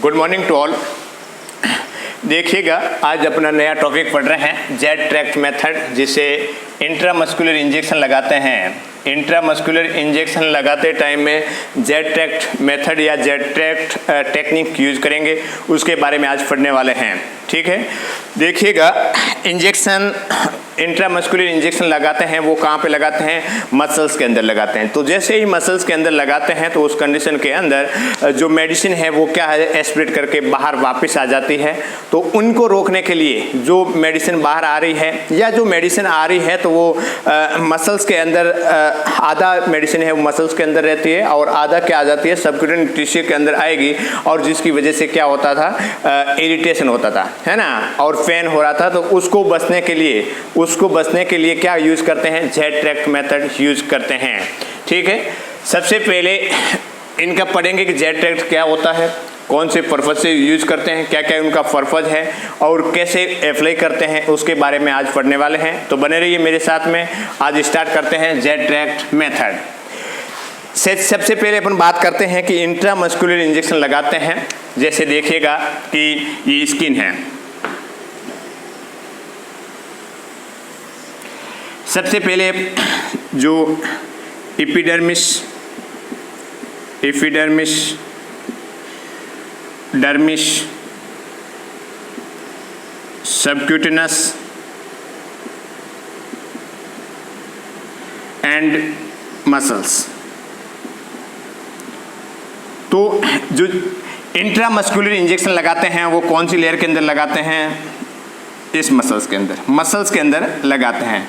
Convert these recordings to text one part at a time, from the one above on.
Good morning to all. देखिएगा, आज अपना नया टॉपिक पढ़ रहे हैं जेट ट्रैक्ट मेथड, जिसे इंट्रामस्कुलर इंजेक्शन लगाते हैं। इंट्रामस्कुलर इंजेक्शन लगाते टाइम में जेट ट्रैक्ट मेथड या जेट ट्रैक्ट टेक्निक यूज करेंगे, उसके बारे में आज पढ़ने वाले हैं। ठीक है, देखिएगा, इंजेक्शन इंट्रामस्कुलर इंजेक्शन लगाते हैं, वो कहाँ पे लगाते हैं? मसल्स के अंदर लगाते हैं। तो जैसे ही मसल्स के अंदर लगाते हैं तो उस कंडीशन के अंदर जो मेडिसिन है वो क्या है, एस्पिरेट करके बाहर वापस आ जाती है। तो उनको रोकने के लिए जो मेडिसिन बाहर आ रही है या जो मेडिसिन आ रही है तो वो मसल्स के अंदर आधा मेडिसिन है वो मसल्स के अंदर रहती है और आधा क्या आ जाती है, सबक्यूटेनियस टिश्यू के अंदर आएगी, और जिसकी वजह से क्या होता था, इरिटेशन होता था, है ना, और पेन हो रहा था। तो उसको बचने के लिए क्या यूज करते हैं? जेट ट्रैक्ट मेथड यूज करते हैं। ठीक है, सबसे पहले इनका पढ़ेंगे कि जेट ट्रैक्ट क्या होता है, कौन से पर्पज से यूज करते हैं, क्या क्या उनका पर्पज है और कैसे अप्लाई करते हैं, उसके बारे में आज पढ़ने वाले हैं। तो बने रहिए मेरे साथ में। आज स्टार्ट करते हैं जेट ट्रैक्ट मेथड से। सबसे पहले अपन बात करते हैं कि इंट्रामस्कुलर इंजेक्शन लगाते हैं। जैसे देखिएगा कि ये स्किन है, सबसे पहले जो epidermis, dermis, subcutaneous and muscles. तो जो इंट्रामस्कुलर इंजेक्शन लगाते हैं वो कौन सी लेयर के अंदर लगाते हैं? इस मसल्स के अंदर लगाते हैं।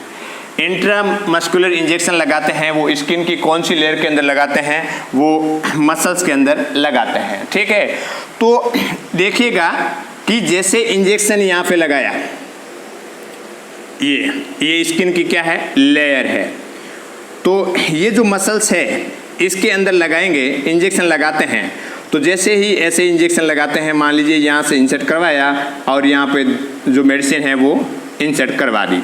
इंट्रामस्कुलर इंजेक्शन लगाते हैं वो स्किन की कौन सी लेयर के अंदर लगाते हैं? वो मसल्स के अंदर लगाते हैं। ठीक है, तो देखिएगा कि जैसे इंजेक्शन यहाँ पे लगाया, ये स्किन की क्या है, लेयर है। तो ये जो मसल्स है इसके अंदर लगाएंगे, इंजेक्शन लगाते हैं। तो जैसे ही ऐसे इंजेक्शन लगाते हैं, मान लीजिए यहाँ से इंसर्ट करवाया और यहाँ पे जो मेडिसिन है वो इंसर्ट करवा दी।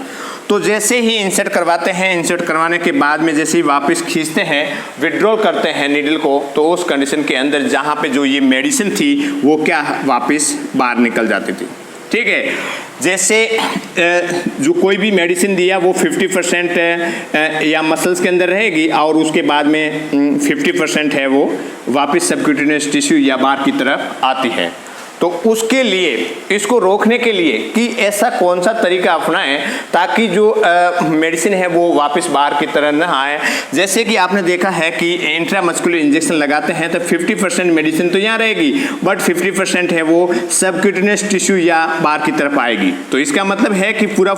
तो जैसे ही इंसर्ट करवाते हैं, इंसर्ट करवाने के बाद में जैसे ही वापस खींचते हैं, विड्रॉल करते हैं नीडल को, तो उस कंडीशन के अंदर जहाँ पे जो ये मेडिसिन थी वो क्या वापस बाहर निकल जाती थी। ठीक है, जैसे जो कोई भी मेडिसिन दिया वो 50% या मसल्स के अंदर रहेगी और उसके बाद में 50% है वो वापस सबक्यूटेनियस टिश्यू या बाहर की तरफ आती है। तो उसके लिए, इसको रोकने के लिए कि ऐसा कौन सा तरीका अपनाएं ताकि जो मेडिसिन है वो वापस बाहर की तरह न आए। जैसे कि आपने देखा है कि इंट्रामस्कुलर इंजेक्शन लगाते हैं तो 50% मेडिसिन तो यहाँ रहेगी, बट 50% है वो सबक्यूटेनियस टिश्यू या बाहर की तरफ आएगी। तो इसका मतलब है कि पूरा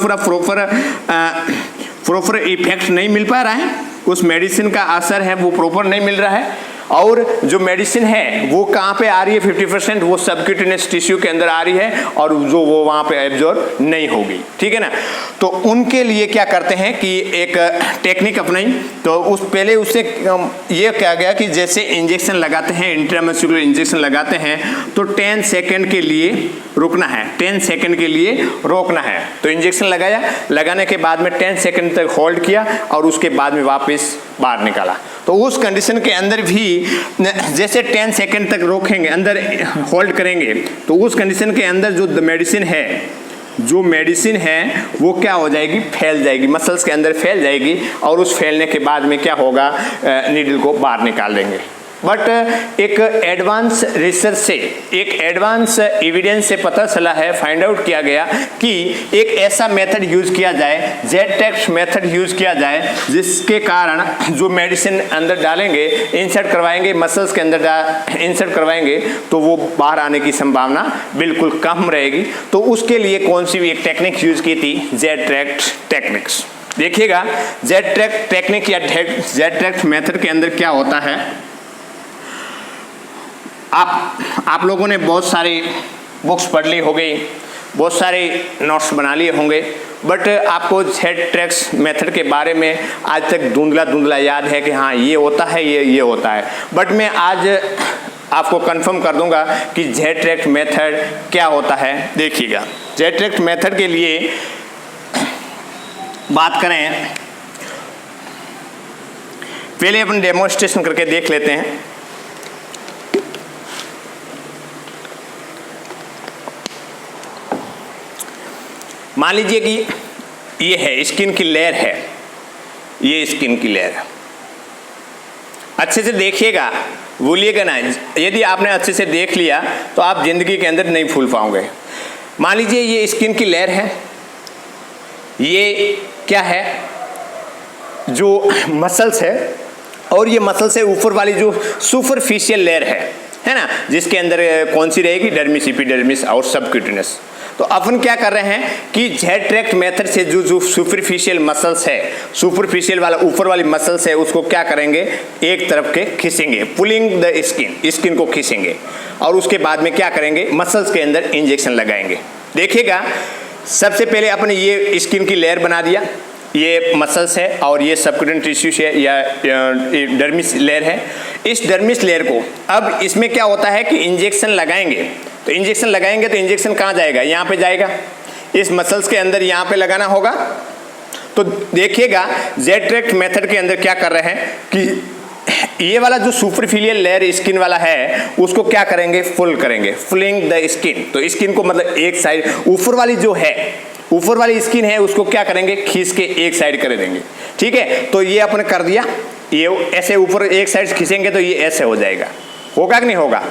प्रॉपर इफेक्ट नहीं मिल पा रहा है, उस मेडिसिन का असर है वो प्रॉपर नहीं मिल रहा है, और जो मेडिसिन है वो कहाँ पे आ रही है, 50% वो सबक्यूटेनियस टिश्यू के अंदर आ रही है और जो वो वहाँ पे एब्जॉर्ब नहीं होगी। ठीक है ना। तो उनके लिए क्या करते हैं कि एक टेक्निक अपनाई। तो पहले उससे ये क्या गया कि जैसे इंजेक्शन लगाते हैं, इंट्रामस्कुलर इंजेक्शन लगाते हैं तो 10 सेकेंड के लिए रुकना है, 10 सेकेंड के लिए रोकना है। तो इंजेक्शन लगाया, लगाने के बाद में 10 सेकेंड तक होल्ड किया और उसके बाद में वापस बाहर निकाला। तो उस कंडीशन के अंदर भी जैसे 10 सेकेंड तक रोकेंगे, अंदर होल्ड करेंगे, तो उस कंडीशन के अंदर जो मेडिसिन है वो क्या हो जाएगी, फैल जाएगी, मसल्स के अंदर फैल जाएगी, और उस फैलने के बाद में क्या होगा, नीडल को बाहर निकाल देंगे। बट एक एडवांस रिसर्च से, एक एडवांस एविडेंस से पता चला है, फाइंड आउट किया गया कि एक ऐसा मेथड यूज किया जाए, जेट ट्रैक्ट मेथड यूज किया जाए, जिसके कारण जो मेडिसिन अंदर डालेंगे, इंसर्ट करवाएंगे, मसल्स के अंदर इंसर्ट करवाएंगे, तो वो बाहर आने की संभावना बिल्कुल कम रहेगी। तो उसके लिए कौन सी भी एक टेक्निक यूज की थी, जेट ट्रैक्ट टेक्निक्स। देखिएगा, जेट ट्रैक्ट टेक्निक या जेट ट्रैक्ट मेथड के अंदर क्या होता है, आप लोगों ने बहुत सारी बुक्स पढ़ ली हो गई, बहुत सारे नोट्स बना लिए होंगे, बट आपको जेट ट्रैक्ट मेथड के बारे में आज तक धुंधला याद है कि हाँ ये होता है, ये होता है। बट मैं आज आपको कंफर्म कर दूंगा कि जेट ट्रैक्ट मेथड क्या होता है। देखिएगा, जेट ट्रैक्ट मेथड के लिए बात करें, पहले अपन डेमोन्स्ट्रेशन करके देख लेते हैं। मान लीजिए कि ये है स्किन की लेयर है, ये स्किन की लेयर है। अच्छे से देखिएगा, भूलिएगा ना। यदि आपने अच्छे से देख लिया तो आप जिंदगी के अंदर नहीं भूल पाओगे। मान लीजिए ये स्किन की लेयर है, ये क्या है, जो मसल्स है, और ये मसल से ऊपर वाली जो सुपरफिशियल लेयर है ना, जिसके अंदर कौन सी रहेगी, डर्मिस, एपिडर्मिस और सबक्यूटेनियस। तो अपन क्या कर रहे हैं कि जेड ट्रैक्ट मेथड से जो सुपरफिशियल मसल्स है, सुपरफिशियल वाला ऊपर वाली मसल्स है, उसको क्या करेंगे, एक तरफ के खींचेंगे, पुलिंग द स्किन को खींचेंगे, और उसके बाद में क्या करेंगे, मसल्स के अंदर इंजेक्शन लगाएंगे। देखिएगा, सबसे पहले अपने ये स्किन की लेयर बना दिया, ये मसल्स है और ये सबक्यूटेनियस टिश्यूज है या डर्मिस लेयर है। इस डर्मिस लेयर को अब इसमें क्या होता है कि इंजेक्शन लगाएंगे, तो इंजेक्शन लगाएंगे तो इंजेक्शन कहाँ जाएगा, यहाँ पे जाएगा, इस मसल्स के अंदर यहाँ पे लगाना होगा। तो देखिएगा जेड ट्रैक्ट मेथड के अंदर क्या कर रहे हैं कि ये वाला जो सुपरफिशियल लेयर स्किन वाला है उसको क्या करेंगे, फुल करेंगे, फुलिंग द स्किन। तो स्किन को मतलब एक साइड, ऊपर वाली जो है, ऊपर वाली स्किन है उसको क्या करेंगे, खींच के एक साइड कर देंगे। ठीक है, तो ये अपन कर दिया, ये ऐसे ऊपर एक साइड खींचेंगे तो ये ऐसे हो जाएगा, होगा कि नहीं होगा।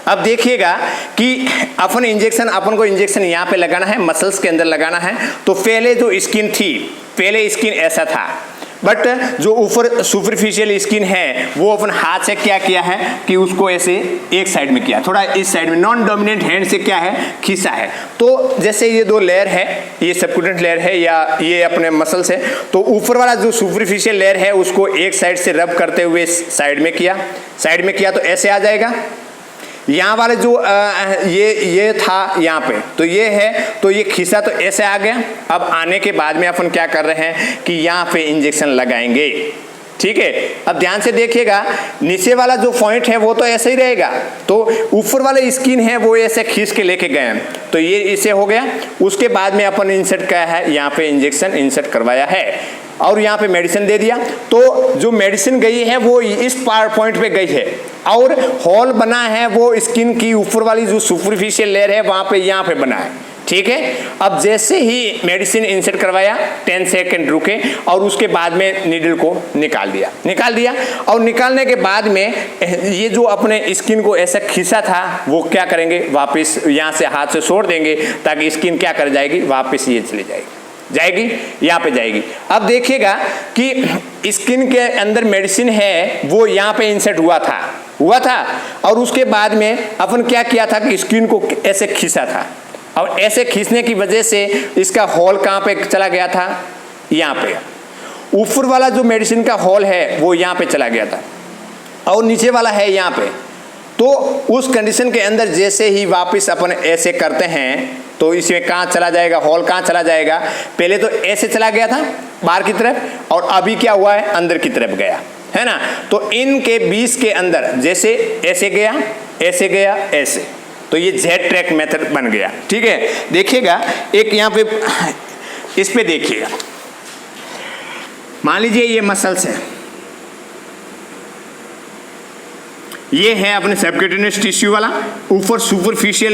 अब देखिएगा कि अपन को इंजेक्शन यहाँ पे लगाना है, मसल्स के अंदर लगाना है। तो पहले जो स्किन थी, पहले स्किन ऐसा था, बट जो ऊपर सुपरफिशियल स्किन है वो अपन हाथ से क्या किया है कि उसको ऐसे एक साइड में किया, थोड़ा इस साइड में, नॉन डोमिनेंट हैंड से क्या है, खींचा है। तो जैसे ये दो लेयर है, ये सबक्यूटेनियस लेयर है या ये अपने मसल्स है, तो ऊपर वाला जो सुपरफिशियल लेयर है उसको एक साइड से रब करते हुए साइड में किया, तो ऐसे आ जाएगा। यहाँ वाले जो ये था यहाँ पे, तो ये है, तो ये खींचा तो ऐसे आ गया। अब आने के बाद में अपन क्या कर रहे हैं कि यहाँ पे इंजेक्शन लगाएंगे। ठीक है, अब ध्यान से देखिएगा, नीचे वाला जो पॉइंट है वो तो ऐसे ही रहेगा, तो ऊपर वाले स्किन है वो ऐसे खींच के लेके गए, तो ये इसे हो गया। उसके बाद में अपन इंसर्ट किया है, यहाँ पे इंजेक्शन इंसर्ट करवाया है और यहाँ पे मेडिसिन दे दिया। तो जो मेडिसिन गई है वो इस पॉइंट पे गई है, और होल बना है वो स्किन की ऊपर वाली जो सुपरफिशियल लेयर है वहां पे, यहाँ पे बना है। ठीक है, अब जैसे ही मेडिसिन इंसर्ट करवाया, 10 सेकंड रुके और उसके बाद में नीडल को निकाल दिया और निकालने के बाद में ये जो अपने स्किन को ऐसा खींचा था वो क्या करेंगे, वापस यहाँ से हाथ से छोड़ देंगे ताकि स्किन क्या कर जाएगी, वापस ये चली जाएगी, यहाँ पे जाएगी। अब देखिएगा कि स्किन के अंदर मेडिसिन है वो यहाँ पे इंसर्ट हुआ था और उसके बाद में अपन क्या किया था कि स्किन को ऐसे खींचा था, और ऐसे खींचने की वजह से इसका होल कहाँ पे चला गया था, यहाँ पे। ऊपर वाला जो मेडिसिन का होल है वो यहाँ पे चला गया था और नीचे वाला है यहाँ पे। तो उस कंडीशन के अंदर जैसे ही वापस अपन ऐसे करते हैं तो इसमें कहाँ चला जाएगा, होल कहाँ चला जाएगा, पहले तो ऐसे चला गया था बाहर की तरफ और अभी क्या हुआ है, अंदर की तरफ गया है ना। तो इनके बीच के अंदर जैसे ऐसे गया, ऐसे, तो ये जेड ट्रैक मेथड बन गया। ठीक है, देखिएगा एक यहाँ पे, इस पे देखिएगा, मान लीजिए ये मसल्स है, ये है अपने सबक्यूटेनियस टिश्यू वाला, ऊपर सुपरफिशियल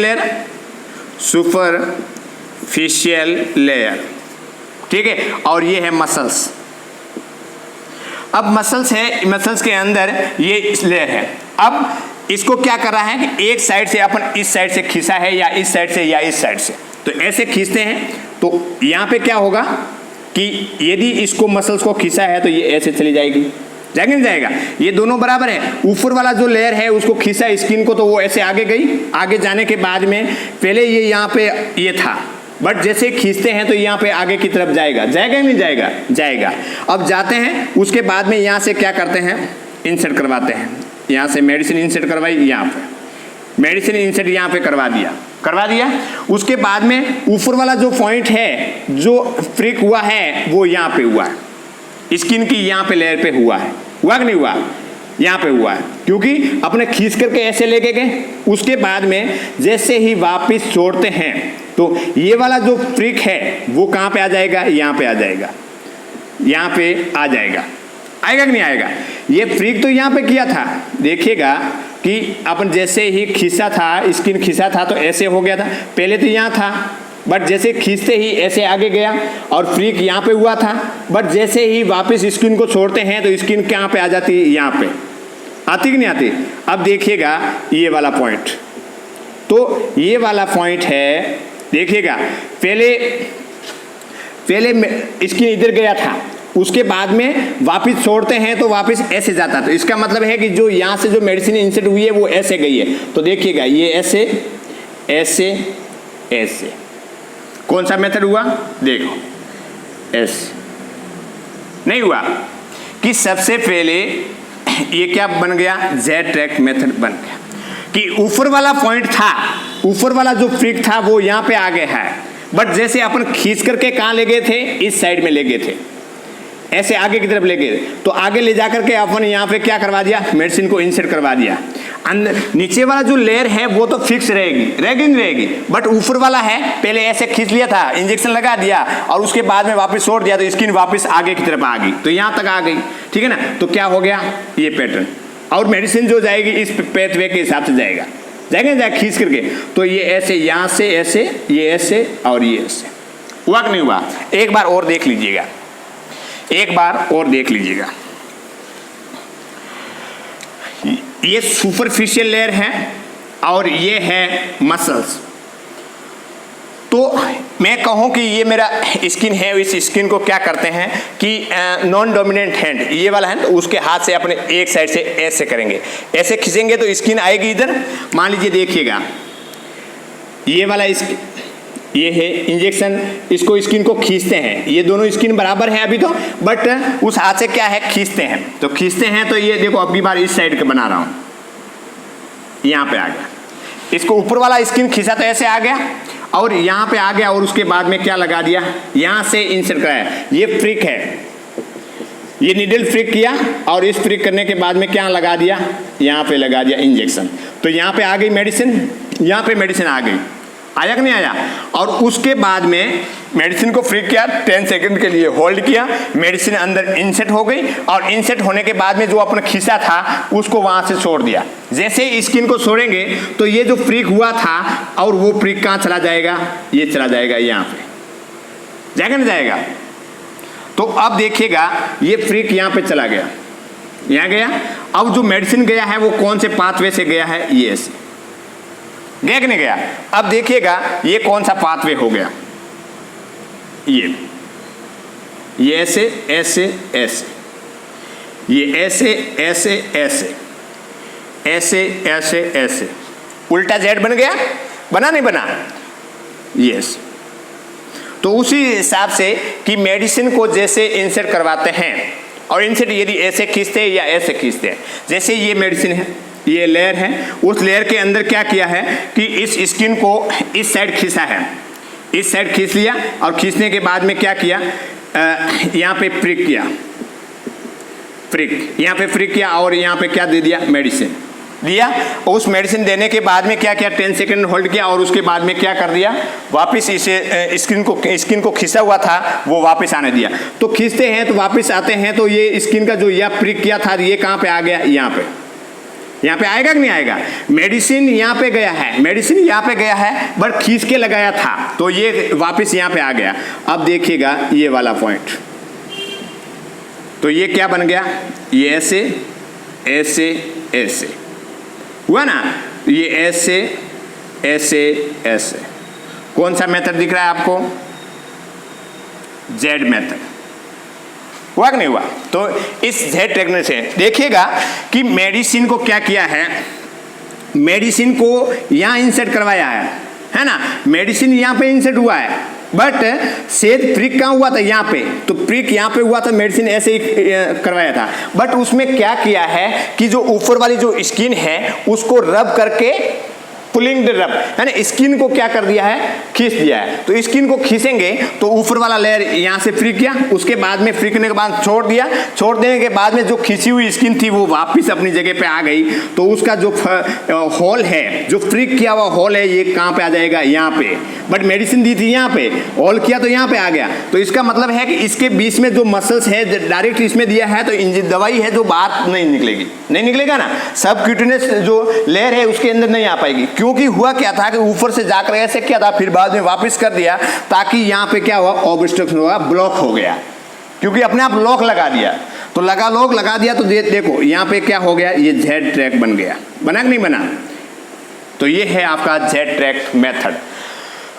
लेयर, ठीक है, और ये है मसल्स। अब मसल्स है, मसल्स के अंदर ये लेयर है। अब इसको क्या कर रहा है कि एक साइड से अपन इस साइड से खींचा है या इस साइड से या इस साइड से, तो ऐसे खींचते हैं तो यहाँ पे क्या होगा कि यदि इसको मसल्स को खींचा है तो ये ऐसे चली जाएगी, नहीं जाएगा, ये दोनों बराबर है। ऊपर वाला जो लेयर है उसको खींचा स्किन को तो वो ऐसे आगे गई, आगे जाने के बाद में पहले ये यहाँ पे ये था, बट जैसे खींचते हैं तो यहाँ पे आगे की तरफ जाएगा नहीं जाएगा। अब जाते हैं, उसके बाद में यहाँ से क्या करते हैं, इंसर्ट करवाते हैं, यहाँ से मेडिसिन इंसर्ट करवाई, यहाँ पे मेडिसिन इंसर्ट यहाँ पे करवा दिया। उसके बाद में ऊपर वाला जो पॉइंट है जो फ्रिक हुआ है वो यहाँ पे हुआ है, स्किन की यहाँ पे लेयर पे हुआ कि नहीं हुआ, यहाँ पे हुआ है, क्योंकि अपने खींच करके ऐसे लेके गए। उसके बाद में जैसे ही वापस छोड़ते हैं तो ये वाला जो फ्रिक है वो कहाँ पे आ जाएगा, यहाँ पे आ जाएगा, आएगा कि नहीं आएगा। ये फ्रिक तो यहाँ पे किया था, देखिएगा कि अपन जैसे ही खींचा था, स्किन खींचा था तो ऐसे हो गया था, पहले तो यहाँ था, बट जैसे खींचते ही ऐसे आगे गया और फ्रिक यहाँ पे हुआ था, बट जैसे ही वापस स्किन को छोड़ते हैं तो स्किन कहाँ पे आ जाती है, यहाँ पे आती कि नहीं आती। अब देखिएगा ये वाला पॉइंट, तो ये वाला पॉइंट है, देखिएगा पहले स्किन इधर गया था, उसके बाद में वापस छोड़ते हैं तो वापस ऐसे जाता, तो इसका मतलब है कि जो यहाँ से जो मेडिसिन इंसर्ट हुई है वो ऐसे गई है। तो देखिएगा ये ऐसे ऐसे ऐसे, कौन सा मेथड हुआ, देखो ऐसे नहीं हुआ कि सबसे पहले ये क्या बन गया, जेड ट्रैक मेथड बन गया कि ऊपर वाला पॉइंट था, ऊपर वाला जो फ्रिक था वो यहाँ पे आ गया है, बट जैसे अपन खींच करके कहाँ ले गए थे, इस साइड में ले गए थे, ऐसे आगे की तरफ ले गए, तो आगे ले जाकर के अपन यहाँ पे क्या करवा दिया, मेडिसिन को इंसर्ट करवा दिया। अंदर नीचे वाला जो लेयर है वो तो फिक्स रहेगी, बट ऊपर वाला है पहले ऐसे खींच लिया था, इंजेक्शन लगा दिया और उसके बाद में वापस छोड़ दिया तो स्किन वापस आगे की तरफ आ गई, तो यहाँ तक आ गई, ठीक है ना। तो क्या हो गया, ये पैटर्न, और मेडिसिन जो जाएगी इस पेथवे के हिसाब से जाएगा खींच करके, तो ये ऐसे, यहाँ से ऐसे, ये ऐसे और ये ऐसे, हुआ कि नहीं हुआ। एक बार और देख लीजिएगा, ये सुपरफिशियल लेयर है और ये है मसल्स। तो मैं कहूँ कि ये मेरा स्किन है, इस स्किन को क्या करते हैं कि नॉन डोमिनेंट हैंड, ये वाला है, तो उसके हाथ से अपने एक साइड से ऐसे करेंगे, ऐसे खींचेंगे तो स्किन आएगी इधर। मान लीजिए देखिएगा ये वाला ये है इंजेक्शन, इसको स्किन को खींचते हैं, ये दोनों स्किन बराबर है अभी तो, बट उस हाथ से क्या है, खींचते हैं, तो ये देखो अब की बार इस साइड का बना रहा हूं, यहाँ पे आ गया, इसको ऊपर वाला स्किन खींचा तो ऐसे आ गया और यहाँ पे आ गया, और उसके बाद में क्या लगा दिया, यहाँ से इंसर्ट कराया, ये फ्रिक है, ये निडल फ्रिक किया और इस फ्रिक करने के बाद में क्या लगा दिया, यहाँ पे लगा दिया इंजेक्शन, तो यहाँ पे आ गई मेडिसिन, यहाँ पे मेडिसिन आ गई, आया कि नहीं आया। और उसके बाद में मेडिसिन को फ्रिक किया, 10 सेकंड के लिए होल्ड किया, मेडिसिन अंदर इंसर्ट हो गई और इंसर्ट होने के बाद में जो अपना खींचा था उसको वहां से छोड़ दिया। जैसे ही स्किन को छोड़ेंगे तो ये जो फ्रिक हुआ था और वो फ्रिक कहाँ चला जाएगा, ये चला जाएगा, यहाँ पे जाएगा ना जाएगा। तो अब देखिएगा ये फ्रिक यहाँ पे चला गया, यहाँ गया, अब जो मेडिसिन गया है वो कौन से पाथवे से गया है, ये ऐसे गया कि नहीं गया। अब देखिएगा ये कौन सा पाथवे हो गया, ये ऐसे ऐसे ऐसे, ये ऐसे ऐसे ऐसे ऐसे ऐसे ऐसे, उल्टा जेड बन गया, बना नहीं बना, यस। तो उसी हिसाब से कि मेडिसिन को जैसे इंसर्ट करवाते हैं, और इंसर्ट यदि ऐसे खींचते हैं या ऐसे खींचते हैं, जैसे ये मेडिसिन है, ये लेयर है, उस लेयर के अंदर क्या किया है कि इस स्किन को इस साइड खींचा है, इस साइड खींच लिया और खींचने के बाद में क्या किया, यहाँ पे फ्रिक किया, यहाँ पे फ्रिक किया और यहाँ पे क्या दे दिया, मेडिसिन दिया। उस मेडिसिन देने के बाद में क्या किया, 10 सेकंड होल्ड किया और उसके बाद में क्या कर दिया, वापस इसे स्किन को खींचा हुआ था वो वापस आने दिया। तो खींचते हैं तो वापस आते हैं, तो ये स्किन का जो यह फ्रिक किया था ये कहाँ पे आ गया, यहाँ पे आएगा कि नहीं आएगा। मेडिसिन यहाँ पे गया है, बट खींच के लगाया था तो ये वापस यहाँ पे आ गया। अब देखिएगा ये वाला पॉइंट, तो ये क्या बन गया, ये ऐसे ऐसे ऐसे हुआ ना, ये ऐसे ऐसे ऐसे, कौन सा मेथड दिख रहा है आपको, जेड मेथड, हुआ कि नहीं हुआ। तो इस जेड ट्रैक से देखिएगा कि मेडिसिन को क्या किया है, मेडिसिन को यहाँ इंसर्ट करवाया है ना, मेडिसिन यहाँ पे इंसर्ट हुआ है, बट सेद फ्रिक कहाँ हुआ था, यहाँ पे, तो फ्रिक यहाँ पे हुआ था, मेडिसिन ऐसे ही करवाया था, बट उसमें क्या किया है कि जो ऊपर वाली जो स्किन है उसको रब करके, पुलिंग द रब, है ना, स्किन को क्या कर दिया है, खींच दिया है। तो स्किन को खींचेंगे तो ऊपर वाला लेयर यहाँ से फ्रिक किया, उसके बाद में फ्रिकने के बाद छोड़ दिया, छोड़ देने के बाद में जो खींची हुई स्किन थी वो वापस अपनी जगह पे आ गई। तो उसका जो होल है, जो फ्रिक किया हुआ होल है, ये कहाँ पे आ जाएगा, यहाँ पे। बट मेडिसिन दी थी यहाँ पे, होल किया तो यहाँ पे आ गया। तो इसका मतलब है कि इसके बीच में जो मसल्स है डायरेक्ट इसमें दिया है, तो दवाई है जो बाहर नहीं निकलेगी, नहीं निकलेगा ना, सबक्यूटेनियस जो लेयर है उसके अंदर नहीं आ पाएगी। क्योंकि हुआ क्या था कि ऊपर से जाकर ऐसे किया था, फिर बाद में वापस कर दिया, ताकि यहाँ पे क्या हुआ, ऑब्स्ट्रक्शन हुआ, ब्लॉक हो गया, क्योंकि अपने आप लॉक लगा दिया। तो लॉक लगा दिया तो देखो यहाँ पे क्या हो गया, ये जेड ट्रैक बन गया, बना कि नहीं बना। तो ये है आपका जेड ट्रैक मेथड।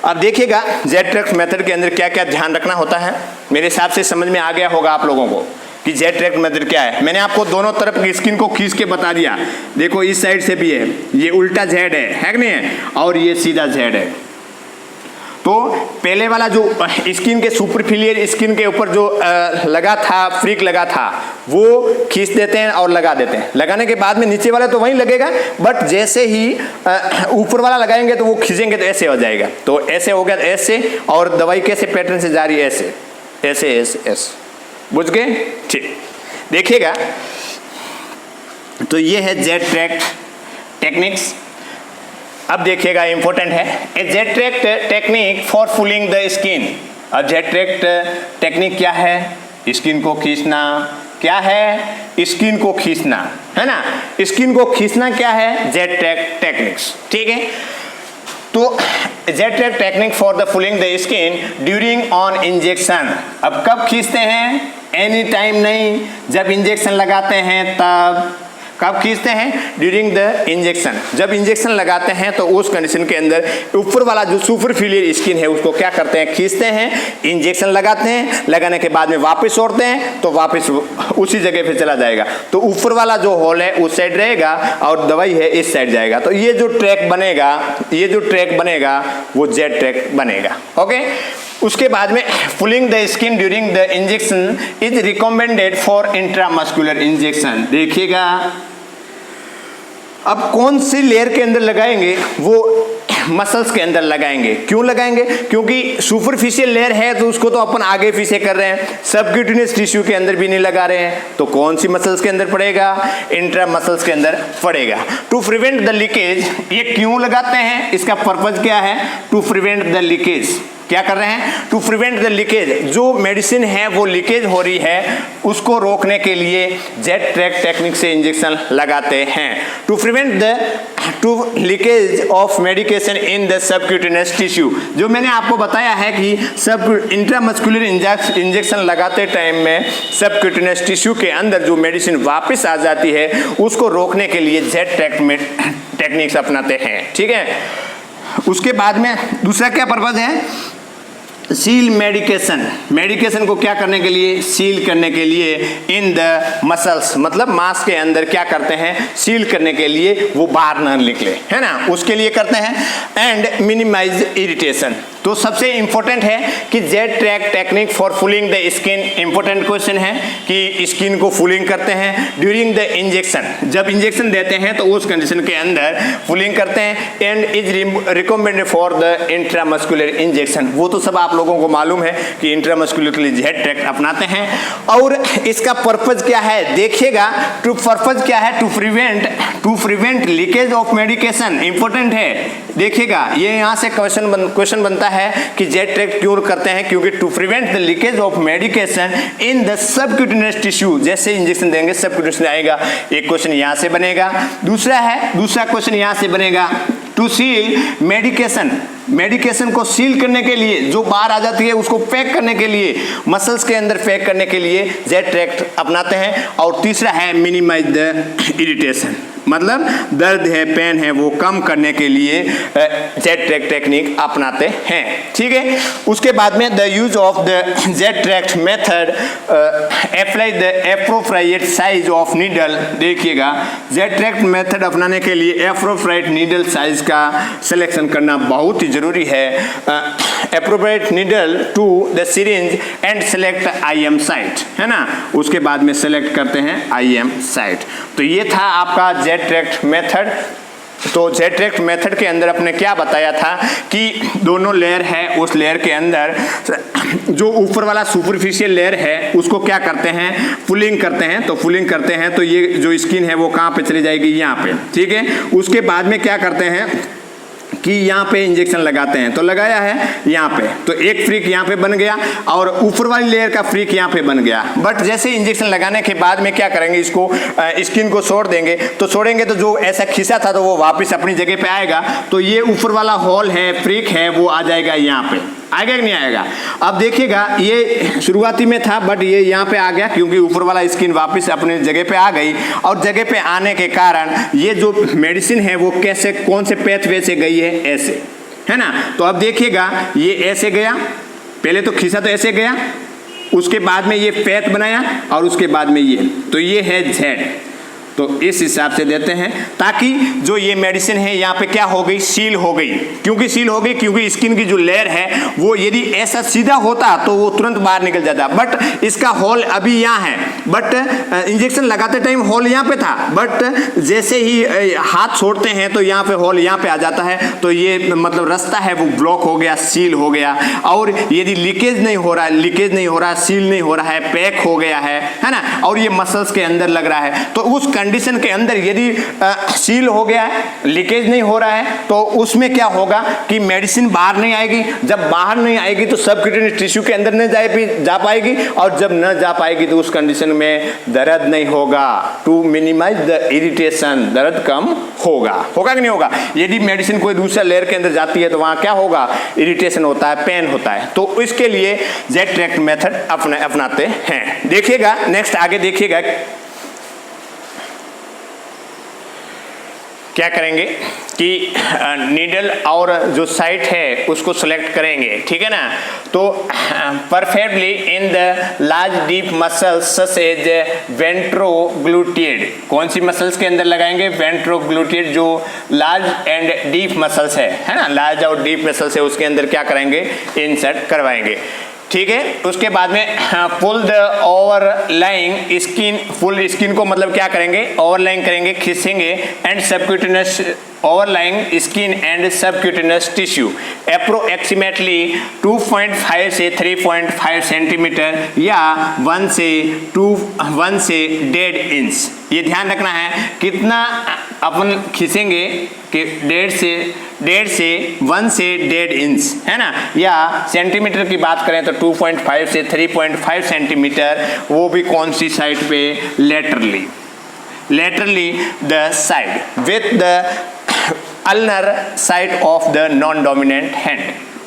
अब देखिएगा जेड ट्रैक मेथड के अंदर क्या क्या ध्यान रखना होता है। मेरे हिसाब से समझ में आ गया होगा आप लोगों को कि जेड ट्रैक मेथड क्या है। मैंने आपको दोनों तरफ की स्किन को खींच के बता दिया। देखो इस साइड से भी है, ये उल्टा जेड है कि नहीं है, और ये सीधा जेड है। तो पहले वाला जो स्किन के सुपरफिलियर स्किन के ऊपर जो लगा था, फ्रिक लगा था, वो खींच देते हैं और लगा देते हैं। लगाने के बाद में नीचे वाला तो वहीं लगेगा, बट जैसे ही ऊपर वाला लगाएंगे तो वो खींचेंगे तो ऐसे हो जाएगा। तो ऐसे हो गया, ऐसे, और दवाई कैसे पैटर्न से जा रही है, ऐसे ऐसे ऐसे ऐसे, बुझ गए, ठीक। देखिएगा तो ये है जेड ट्रैक टेक्निक्स। अब देखिएगा इंपॉर्टेंट है, a Z track technique for pulling the skin. अब जेड ट्रैक टेक्निक क्या है, स्किन को खींचना। क्या है, स्किन को खींचना, है ना। स्किन को खींचना क्या है, जेड ट्रैक टेक्निक्स, ठीक है। तो Z track technique for the फुलिंग the skin during on injection. अब कब खींचते हैं, एनी टाइम नहीं, जब इंजेक्शन लगाते हैं तब। कब खींचते हैं, ड्यूरिंग द इंजेक्शन। जब इंजेक्शन लगाते हैं तो उस कंडीशन के अंदर ऊपर वाला जो सुपरफिलियर स्किन है उसको क्या करते हैं, खींचते हैं, इंजेक्शन लगाते हैं, लगाने के बाद में वापस छोड़ते हैं तो वापस उसी जगह पे चला जाएगा। तो ऊपर वाला जो होल है उस साइड रहेगा और दवाई है इस साइड जाएगा। तो ये जो ट्रैक बनेगा, ये जो ट्रैक बनेगा वो जेड ट्रैक बनेगा, ओके। उसके बाद में pulling the skin during the injection is recommended for intramuscular injection. देखिएगा अब कौन सी लेयर के अंदर लगाएंगे, वो मसल्स के अंदर लगाएंगे। क्यों लगाएंगे, क्योंकि सुपरफिशियल लेयर है तो उसको तो अपन आगे पीछे कर रहे हैं, सबक्यूटेनियस टिश्यू के अंदर भी नहीं लगा रहे हैं। तो कौन सी मसल्स के अंदर पड़ेगा, इंट्रा मसल्स के अंदर पड़ेगा। टू प्रिवेंट द लीकेज, ये क्यों लगाते हैं, इसका पर्पज क्या है, टू प्रिवेंट द लीकेज। क्या कर रहे हैं, टू प्रिवेंट द लीकेज, जो मेडिसिन है वो लीकेज हो रही है उसको रोकने के लिए जेड ट्रैक टेक्निक से इंजेक्शन लगाते हैं। To prevent the leakage of medication in the subcutaneous tissue, जो मैंने आपको बताया है कि सब इंट्रामस्कुलर इंजेक्शन लगाते टाइम में सबक्यूटेनियस टिश्यू के अंदर जो मेडिसिन वापस आ जाती है उसको रोकने के लिए जेड ट्रैक टेक्निक्स अपनाते हैं, ठीक है। उसके बाद में दूसरा क्या पर्पज है, सील मेडिकेशन। मेडिकेशन को क्या करने के लिए, सील करने के लिए इन द मसल्स, मतलब मांस के अंदर क्या करते हैं, सील करने के लिए, वो बाहर न निकले, है ना, उसके लिए करते हैं। And minimize irritation. तो सबसे इंपॉर्टेंट है कि Z track technique for pulling the skin, important question है कि स्किन को फुलिंग करते हैं ड्यूरिंग द इंजेक्शन, जब इंजेक्शन देते हैं तो उस कंडीशन के अंदर फुलिंग करते हैं। And is recommended for the intramuscular injection, वो तो सब आप लोगों को मालूम है कि इंट्रामस्कुलर के लिए जेड ट्रैक अपनाते हैं। और इसका पर्पज क्या है, देखिएगा, टू पर्पज क्या है, to prevent leakage of medication, important है। देखिएगा ये यहाँ से क्वेश्चन बनता है कि जेड ट्रैक क्यों करते हैं, क्योंकि to prevent the leakage of medication in the subcutaneous tissue, जैसे इंजेक्शन देंगे सबक्यूटेनियस आएगा, एक क्वेश्चन यहाँ से बनेगा। दूसरा क्वेश्चन यहाँ से बनेगा, टू सील मेडिकेशन को सील करने के लिए, जो बाहर आ जाती है उसको पैक करने के लिए, मसल्स के अंदर पैक करने के लिए जेड ट्रैक अपनाते हैं। और तीसरा है मिनिमाइज द इरिटेशन, मतलब दर्द है, पेन है, वो कम करने के लिए जेड ट्रैक टेक्निक अपनाते हैं, ठीक है। उसके बाद में the use of the Z track method apply the appropriate size of needle. देखिएगा जेड ट्रैक मेथड अपनाने के लिए एप्रोप्रिएट नीडल साइज का सिलेक्शन करना बहुत ही जरूरी है। Appropriate needle to the syringe and select IM site, है ना, उसके बाद में सेलेक्ट करते हैं IM साइट। तो ये था आपका जेड ट्रैक मेथड। तो जेड ट्रैक मेथड के अंदर अपने क्या बताया था कि दोनों लेयर है, उस लेयर के अंदर जो ऊपर वाला सुपरफिशियल लेयर है उसको क्या करते हैं, पुलिंग करते हैं। तो पुलिंग करते हैं तो ये जो स्किन है वो कहाँ पे चली जाएगी, यहाँ पे, ठीक है। उसके बाद में क्या करते हैं कि यहाँ पे इंजेक्शन लगाते हैं, तो लगाया है यहाँ पे, तो एक फ्रिक यहाँ पे बन गया और ऊपर वाली लेयर का फ्रिक यहाँ पे बन गया। बट जैसे इंजेक्शन लगाने के बाद में क्या करेंगे, इसको स्किन को छोड़ देंगे, तो छोड़ेंगे तो जो ऐसा खिसा था तो वो वापस अपनी जगह पे आएगा। तो ये ऊपर वाला होल है, फ्रिक है, वो आ जाएगा यहाँ पे, आएगा कि नहीं आएगा। अब देखिएगा ये शुरुआती में था बट ये यहाँ पे आ गया क्योंकि ऊपर वाला स्किन वापस अपने जगह पे आ गई, और जगह पे आने के कारण ये जो मेडिसिन है वो कैसे, कौन से पैथवे से गई है, ऐसे, है ना। तो अब देखिएगा ये ऐसे गया, पहले तो खिसा तो ऐसे गया, उसके बाद में ये पैथ बनाया और उसके बाद में ये, तो ये है Z। तो इस हिसाब से देते हैं ताकि जो ये मेडिसिन है यहाँ पे क्या हो गई, सील हो गई। क्योंकि सील हो गई क्योंकि स्किन की जो लेयर है वो यदि ऐसा सीधा होता तो वो तुरंत बाहर निकल जाता, बट इसका होल अभी यहाँ है, बट इंजेक्शन लगाते टाइम होल यहाँ पे था, बट जैसे ही हाथ छोड़ते हैं तो यहाँ पे होल यहाँ पे आ जाता है। तो ये मतलब रास्ता है वो ब्लॉक हो गया, सील हो गया। और यदि लीकेज नहीं हो रहा, सील नहीं हो रहा है, पैक हो गया है ना, और ये मसल्स के अंदर लग रहा है, तो उस कंडीशन के अंदर यदि सील हो गया है, लीकेज नहीं हो रहा है, तो उसमें क्या होगा कि मेडिसिन बाहर नहीं आएगी। जब बाहर नहीं आएगी तो सबक्यूटेनियस टिश्यू के अंदर नहीं जा पाएगी, और जब न जा पाएगी तो उस कंडीशन में दर्द नहीं होगा। टू मिनिमाइज द इरिटेशन, दर्द कम होगा कि नहीं होगा। यदि मेडिसिन कोई दूसरा लेयर के अंदर जाती है तो वहां क्या होगा, इरिटेशन होता है, पेन होता है। तो इसके लिए जेट ट्रैक्ट मेथड अपनाते हैं। देखिएगा नेक्स्ट, आगे देखिएगा क्या करेंगे कि नीडल और जो साइट है उसको सेलेक्ट करेंगे, ठीक है ना। तो perfectly in the large deep muscles such as ventrogluteal, कौन सी मसल्स के अंदर लगाएंगे, वेंट्रोग्लूटियड, जो लार्ज एंड डीप मसल्स है ना, लार्ज और डीप मसल्स है, उसके अंदर क्या कराएंगे, इंसर्ट करवाएंगे, ठीक है। उसके बाद में pull the overlying skin, pull skin को मतलब क्या करेंगे, ओवरलाइंग करेंगे, खींचेंगे, and subcutaneous overlying skin and subcutaneous tissue approximately 2.5 से 3.5 सेंटीमीटर या 1 से 1.5 इंच। ये ध्यान रखना है कितना अपन खींचेंगे कि 1.5 से 1.5 इंच, है ना, या सेंटीमीटर की बात करें तो 2.5 से 3.5 सेंटीमीटर, वो भी कौन सी साइड पे, laterally the side with the ulnar side of the non-dominant hand,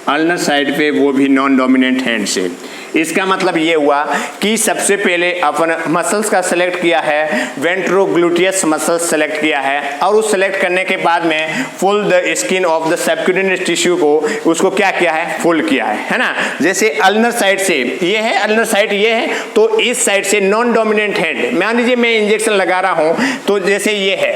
ulnar side पे वो भी नॉन डोमिनेंट हैंड से। इसका मतलब ये हुआ कि सबसे पहले अपन मसल्स का सेलेक्ट किया है, वेंट्रोग्लूटियस मसल्स सेलेक्ट किया है, और उस सेलेक्ट करने के बाद में full the skin of the subcutaneous tissue को, उसको क्या किया है, फुल किया है ना। जैसे अल्नर साइड से ये है, अल्नर साइड ये है, तो इस साइड से नॉन डोमिनेंट हैंड, मान लीजिए मैं इंजेक्शन लगा रहा हूं, तो जैसे ये है,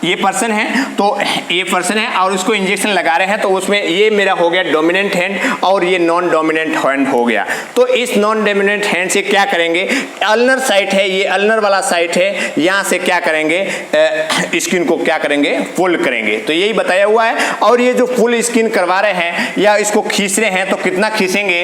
ये पर्सन है, तो ये पर्सन है और उसको इंजेक्शन लगा रहे हैं, तो उसमें ये मेरा हो गया डोमिनेंट हैंड और ये नॉन डोमिनेंट हैंड हो गया। तो इस नॉन डोमिनेंट हैंड से क्या करेंगे, अल्नर साइट है, ये अल्नर वाला साइट है, यहाँ से क्या करेंगे, स्किन को क्या करेंगे, फुल करेंगे। तो यही बताया हुआ है। और ये जो फुल स्किन करवा रहे हैं या इसको खींच रहे हैं, तो कितना खींचेंगे,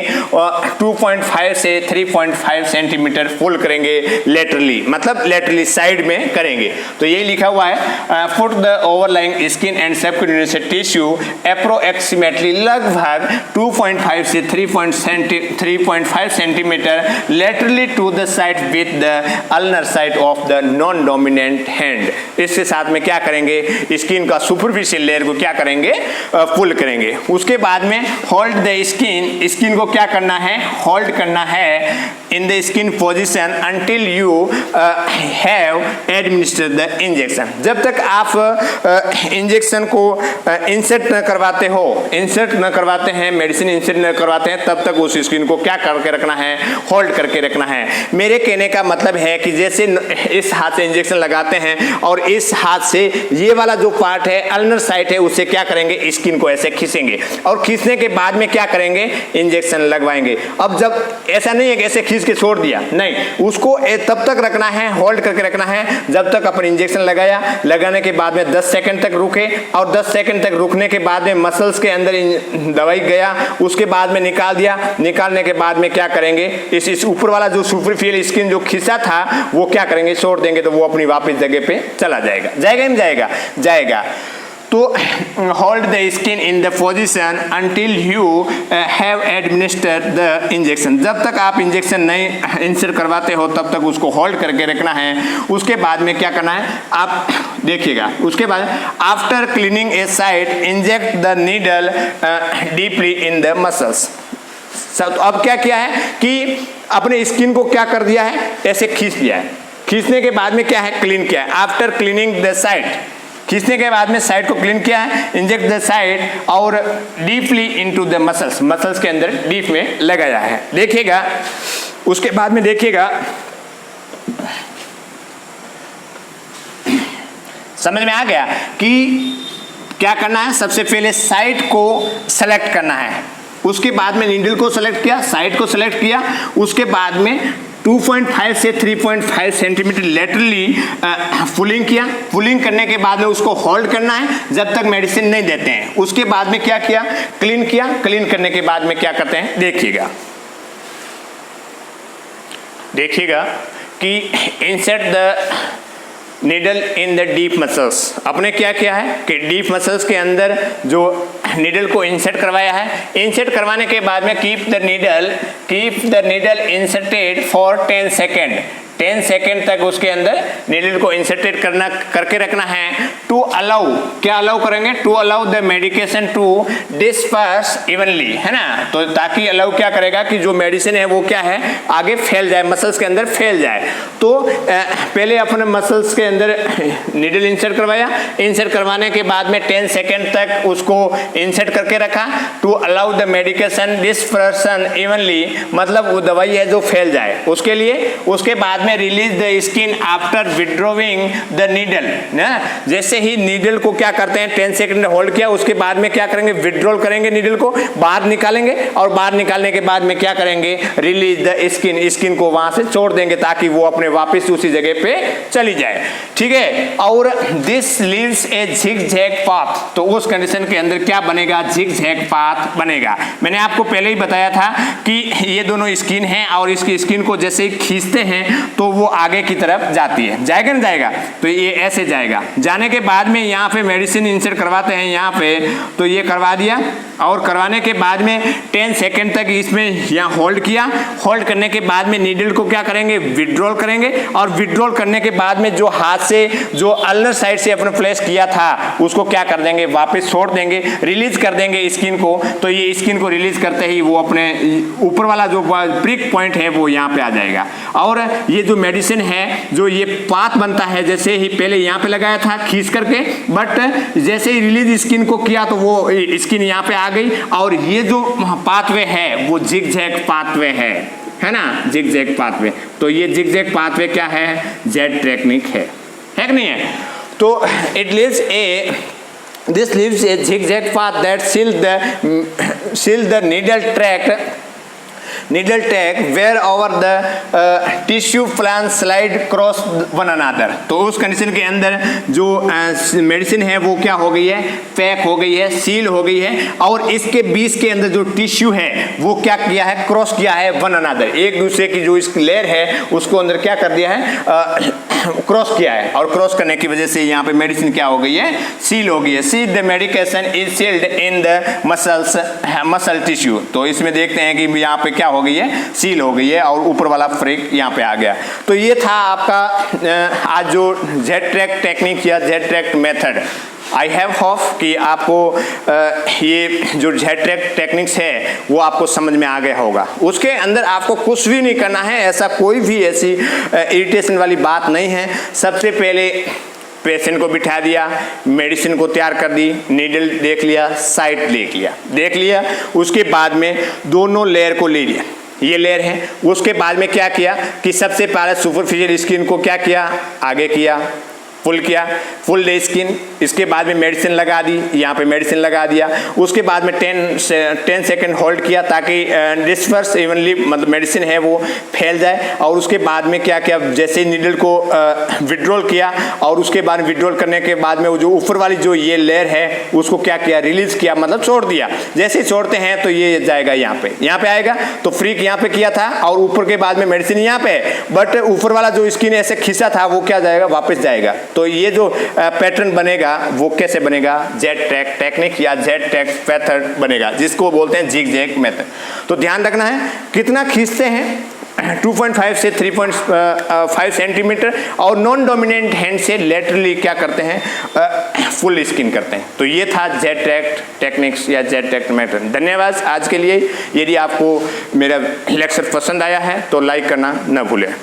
2.5 से 3.5 सेंटीमीटर फुल करेंगे लेटरली, मतलब लेटरली साइड में करेंगे। तो यही लिखा हुआ है, put the overlying skin and subcutaneous tissue approximately, लगभग 2.5 से 3.5 centimetre laterally to the side with the ulnar side of the non dominant hand. इसके साथ में क्या करेंगे, स्किन का सुपरफिशियल लेयर को क्या करेंगे, पुल करेंगे। उसके बाद में होल्ड द स्किन, स्किन को क्या करना है, होल्ड करना है in the skin position until you have administered the injection. जब तक आप इंजेक्शन को इंसर्ट न करवाते हो, इंसर्ट न करवाते हैं, मेडिसिन इंसर्ट न करवाते हैं, तब तक उस स्किन को क्या करके रखना है, होल्ड करके रखना है। मेरे कहने का मतलब है कि जैसे इस हाथ से इंजेक्शन लगाते हैं और इस हाथ से ये वाला जो पार्ट है, अल्नर साइट है, उससे क्या करेंगे, स्किन को ऐसे खींचेंगे और खींचने के बाद में क्या करेंगे, इंजेक्शन लगवाएंगे। अब जब ऐसा नहीं है कि ऐसे खींच के छोड़ दिया, नहीं, उसको तब तक रखना है, होल्ड करके रखना है जब तक अपन इंजेक्शन लगाया, लगाने के बाद में 10 सेकंड तक रुके, और 10 सेकंड तक रुकने के बाद में मसल्स के अंदर दवाई गया, उसके बाद में निकाल दिया। निकालने के बाद में क्या करेंगे, इस ऊपर वाला जो सुपरफिशियल स्किन जो खिंचा था वो क्या करेंगे, छोड़ देंगे, तो वो अपनी वापस जगह पे चला जाएगा। जाएगा नहीं जाएगा, जाएगा। तो hold the skin in the position until you have administered the injection, जब तक आप इंजेक्शन नहीं इंसर्ट करवाते हो तब तक उसको होल्ड करके रखना है। उसके बाद में क्या करना है आप देखिएगा, उसके बाद after cleaning A site inject the needle deeply in the muscles. तो अब क्या किया है कि अपने स्किन को क्या कर दिया है, ऐसे खींच लिया है, खींचने के बाद में क्या है क्लीन किया है। आफ्टर क्लीनिंग द साइट, खींचने के बाद में साइड को क्लीन किया है, इंजेक्ट द साइड और deeply into the muscles, muscles के अंदर डीप में लगाया है। देखिएगा उसके बाद में देखिएगा समझ में आ गया कि क्या करना है। सबसे पहले साइड को सेलेक्ट करना है, उसके बाद में नीडल को सेलेक्ट किया, साइड को सेलेक्ट किया, उसके बाद में 2.5 से 3.5 सेंटीमीटर लेटरली पुलिंग किया। पुलिंग करने के बाद में उसको होल्ड करना है जब तक मेडिसिन नहीं देते हैं। उसके बाद में क्या किया, क्लीन किया, क्लीन करने के बाद में क्या करते हैं देखिएगा, देखिएगा कि insert the needle in the deep muscles. अपने क्या किया है कि डीप मसल्स के अंदर जो नीडल को इंसर्ट करवाया है, इंसर्ट करवाने के बाद में keep the needle inserted for 10 second, 10 second तक उसके अंदर नीडल को इंसर्टेड करके रखना है। टू अलाउ, क्या अलाउ करेंगे, to allow the medication to disperse evenly, है ना। तो ताकि अलाउ क्या करेगा कि जो मेडिसिन है वो क्या है आगे फैल जाए, मसल्स के अंदर फैल जाए। तो पहले अपने मसल्स के अंदर नीडल इंसर्ट करवाया, इंसर्ट करवाने के बाद में 10 सेकेंड तक उसको इंसर्ट करके रखा। To allow the medication dispersion evenly, मतलब वो दवाई है जो फैल जाए उसके लिए। उसके बाद में release the skin after withdrawing the needle, जैसे ही नीडल को क्या करते हैं 10 सेकंड होल्ड किया, उसके बाद में क्या करेंगे विड्रॉल करेंगे, नीडल को बाहर निकालेंगे और बाहर निकालने के बाद में क्या करेंगे रिलीज द स्किन, स्किन को वहां से छोड़ देंगे ताकि वो अपने वापस उसी जगह पे चली जाए, ठीक है। और दिस लीव्स ए झिग-झैग पाथ, तो उस कंडीशन के अंदर क्या बनेगा, झिग-झैग पाथ बनेगा। मैंने आपको पहले ही बताया था कि ये दोनों स्किन है और इसकी स्किन को जैसे ही खींचते हैं तो वो आगे की तरफ जाती है, जाएगा ना जाएगा, तो ये ऐसे जाएगा। जाने के बाद में यहाँ पे मेडिसिन इंसर्ट करवाते हैं यहाँ पे, तो ये करवा दिया और करवाने के बाद में 10 सेकेंड तक इसमें यहाँ होल्ड किया। होल्ड करने के बाद में नीडल को क्या करेंगे विड्रॉल करेंगे और विड्रॉल करने के बाद में जो हाथ से जो अल्नर साइड से अपने प्लेस किया था उसको क्या कर देंगे वापस छोड़ देंगे, रिलीज कर देंगे स्किन को। तो ये स्किन को रिलीज करते ही वो अपने ऊपर वाला जो प्रिक पॉइंट है वो यहाँ पे आ जाएगा। और ये जो मेडिसिन है जो ये पाथ बनता है, जैसे ही पहले यहाँ पे लगाया था खींच करके, बट जैसे ही रिलीज स्किन को किया तो वो स्किन यहाँ पे आ गई और ये जो पाथवे है वो जिग-जैग पाथवे है ना, जिग-जैग पाथवे। तो ये जिग-जैग पाथवे क्या है, जेड टेक्निक है कि नहीं है। तो it leaves A this leaves a zigzag path that seal the needle track wherever the tissue plans slide cross one another। तो उस कंडीशन के अंदर जो मेडिसिन है वो क्या हो गई है, पैक हो गई है, सील हो गई है और इसके बीच के अंदर जो टिश्यू है वो क्या किया है, क्रॉस किया है वन अनदर, एक दूसरे की जो इस लेयर है उसको अंदर क्या कर दिया है क्रॉस किया है। और क्रॉस करने की वजह से यहाँ पे मेडिसिन क्या हो गई है, सील हो गई है। Seal the medication is sealed in the muscle tissue. तो इसमें देखते हैं कि यहाँ पे क्या हो गई है, सील हो गई है और ऊपर वाला फ्रिक यहाँ पे आ गया। तो ये था आपका आज जो जेड ट्रैक टेक्निक या Z track method. I have hope कि आपको ये जो जेड ट्रैक टेक्निक्स है वो आपको समझ में आ गया होगा। उसके अंदर आपको कुछ भी नहीं करना है, ऐसा कोई भी ऐसी इरिटेशन वाली बात नहीं है। सबसे पहले पेशेंट को बिठा दिया, मेडिसिन को तैयार कर दी, नीडल देख लिया, साइट देख लिया, उसके बाद में दोनों लेयर को ले लिया, ये लेयर है। उसके बाद में क्या किया कि सबसे पहले सुपरफिशियल स्किन को क्या किया, आगे किया, फुल किया, फुल डे स्किन। इसके बाद में मेडिसिन लगा दी, यहाँ पे मेडिसिन लगा दिया। उसके बाद में 10 सेकेंड होल्ड किया ताकि डिस्पर्स इवनली, मतलब मेडिसिन है वो फैल जाए। और उसके बाद में क्या किया, जैसे नीडल को विड्रॉल किया और उसके बाद विड्रॉल करने के बाद में वो जो ऊपर वाली जो ये लेयर है उसको क्या किया, रिलीज किया, मतलब छोड़ दिया। जैसे ही छोड़ते हैं तो ये जाएगा यहाँ पे आएगा। तो फ्रीक यहाँ पे किया था और ऊपर के बाद में मेडिसिन यहाँ पे, बट ऊपर वाला जो स्किन ऐसे खींचा था वो क्या जाएगा, वापस जाएगा। तो ये जो पैटर्न बनेगा वो कैसे बनेगा, जेड ट्रैक टेक्निक या जेड ट्रैक मेथड बनेगा, जिसको बोलते हैं जिग जैग मेथड। तो ध्यान रखना है कितना खींचते हैं 2.5 से 3.5 सेंटीमीटर, और नॉन डोमिनेंट हैंड से लेटरली क्या करते हैं, फुल स्किन करते हैं। तो ये था जेड ट्रैक टेक्निक्स या जेड ट्रैक मेथड। धन्यवाद आज के लिए। यदि आपको मेरा लेक्चर पसंद आया है तो लाइक करना न भूलें।